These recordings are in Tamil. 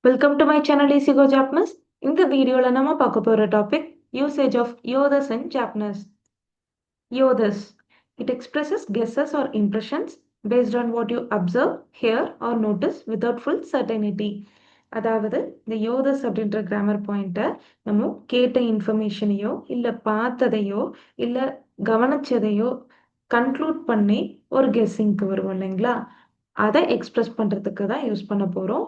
Welcome to my channel easy go Japanese. இந்த வீடியோவில் நம்ம பார்க்க போகிற டாபிக் யூசேஜ் ஆஃப் யோதஸ் இன் ஜாப்பனீஸ். யோதஸ், it expresses guesses or impressions based on what you observe, hear or notice without full certainty. அதாவது இந்த யோதஸ் அப்படின்ற கிராமர் பாயிண்ட்டை நம்ம கேட்ட இன்ஃபர்மேஷனையோ இல்லை பார்த்ததையோ இல்லை கவனிச்சதையோ கன்க்ளூட் பண்ணி ஒரு கெஸ்ஸிங்க்கு வருவோம் இல்லைங்களா, அதை எக்ஸ்பிரஸ் பண்ணுறதுக்கு தான் யூஸ் பண்ண போகிறோம்.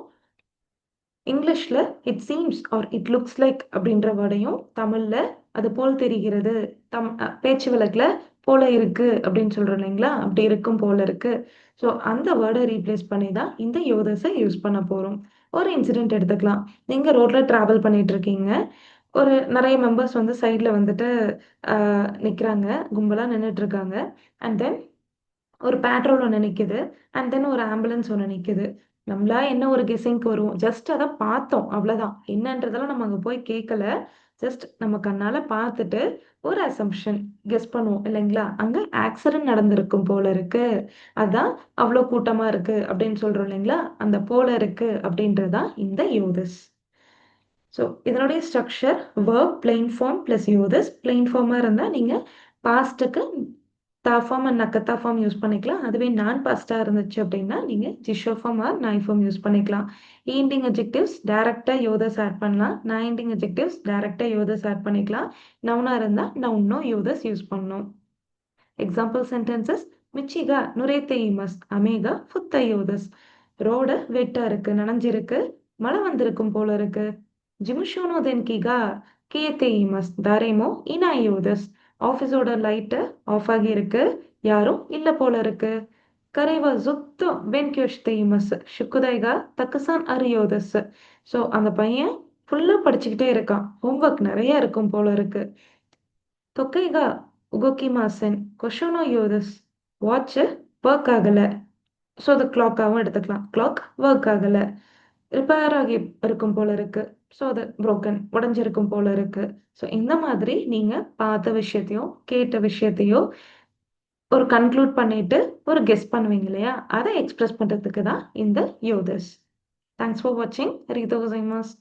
இங்கிலீஷில் it seems R it looks like அப்படின்ற வேர்டையும் தமிழில் அது போல் தெரிகிறது, பேச்சு வழக்கில் போல இருக்கு அப்படின்னு சொல்கிறோம் இல்லைங்களா, அப்படி இருக்கும் போல இருக்கு. ஸோ அந்த வேர்டை ரீப்ளேஸ் பண்ணி தான் இந்த யோதஸை யூஸ் பண்ண போகிறோம். ஒரு இன்சிடென்ட் எடுத்துக்கலாம். நீங்கள் ரோட்டில் ட்ராவல் பண்ணிட்டு இருக்கீங்க. ஒரு நிறைய மெம்பர்ஸ் வந்து சைடில் வந்துட்டு நிற்கிறாங்க, கும்பலாக நின்றுட்டு இருக்காங்க. அண்ட் தென் ஒரு பேட்ரோல் ஒன்று நிற்குது. அண்ட் தென் ஒரு ஆம்புலன்ஸ் ஒன்று நிற்குது. நம்மளா என்ன ஒரு கெஸ்ஸிங்க்கு வருவோம், ஜஸ்ட் அதை பார்த்தோம் அவ்வளோதான். என்னன்றதெல்லாம் நம்ம அங்கே போய் கேட்கல, ஜஸ்ட் நம்ம கண்ணால் பார்த்துட்டு ஒரு அசம்ஷன் கெஸ் பண்ணுவோம் இல்லைங்களா. அங்கே ஆக்சிடென்ட் நடந்திருக்கும் போல இருக்கு, அதான் அவ்வளோ கூட்டமாக இருக்கு அப்படின்னு சொல்கிறோம் இல்லைங்களா. அந்த போல இருக்கு அப்படின்றது தான் இந்த யோதஸ். ஸோ இதனுடைய structure verb plain form plus யோதஸ். பிளெயின் ஃபார்மாக இருந்தால் நீங்கள் பாஸ்ட்டுக்கு தா ஃபார்ம் அண்ட் நக்கத்தா ஃபார்ம் யூஸ் பண்ணிக்கலாம். அதுவே நான் பாஸ்டாக இருந்துச்சு அப்படின்னா நீங்கள் ஜிஷோ ஃபார்ம் ஆர் நாய் ஃபார்ம் யூஸ் பண்ணிக்கலாம். ஈண்டிங் அட்ஜெக்டிவ்ஸ் டேரெக்டாக யோதஸ் ஆட் பண்ணலாம். நாயிண்டிங் அட்ஜெக்டிவ்ஸ் டேரெக்டாக யோதஸ் ஆட் பண்ணிக்கலாம். நவுனாக இருந்தால் நவுன்னோ யோதஸ் யூஸ் பண்ணணும். எக்ஸாம்பிள் சென்டென்சஸ்: மிச்சிகா நுரேத்தே இமஸ் அமேகா ஃபுத்த யோதஸ். ரோடு வெட்டாக இருக்கு, நனைஞ்சிருக்கு, மழை வந்திருக்கும் போல இருக்கு. ஜிமுஷோனோ தென்கிகா கேத்தே இமஸ் தாரேமோ இனா யோதஸ். ஆஃபீஸோட லைட்டு ஆஃப் ஆகியிருக்கு, யாரும் இல்லை போல இருக்கு. கரைவா ஜுத்தோ பென்கியோஷ்தே இமஸ் ஷுக்குதைகா தக்குசான் அரியோதஸ். ஸோ அந்த பையன் ஃபுல்லாக படிச்சுக்கிட்டே இருக்கான், ஹோம்ஒர்க் நிறைய இருக்கும் போல இருக்கு. தொக்கைகா உகோக்கிமாசன் கொஷோனோ யோதஸ். வாட்சு ஒர்க் ஆகலை. ஸோ அது கிளாக்காகவும் எடுத்துக்கலாம். கிளாக் ஒர்க் ஆகலை. ரிப்பேர் ஆகி இருக்கும் போல இருக்கு. ஸோ அது புரோக்கன் உடஞ்சிருக்கும் போல இருக்கு. ஸோ இந்த மாதிரி நீங்கள் பார்த்த விஷயத்தையோ கேட்ட விஷயத்தையோ ஒரு கன்க்ளூட் பண்ணிட்டு ஒரு கெஸ் பண்ணுவீங்க இல்லையா, அதை எக்ஸ்பிரஸ் பண்ணுறதுக்கு தான் இந்த யோதஸ். தேங்க்ஸ் ஃபார் வாட்சிங். ரிதோ கோசைமாஸ்.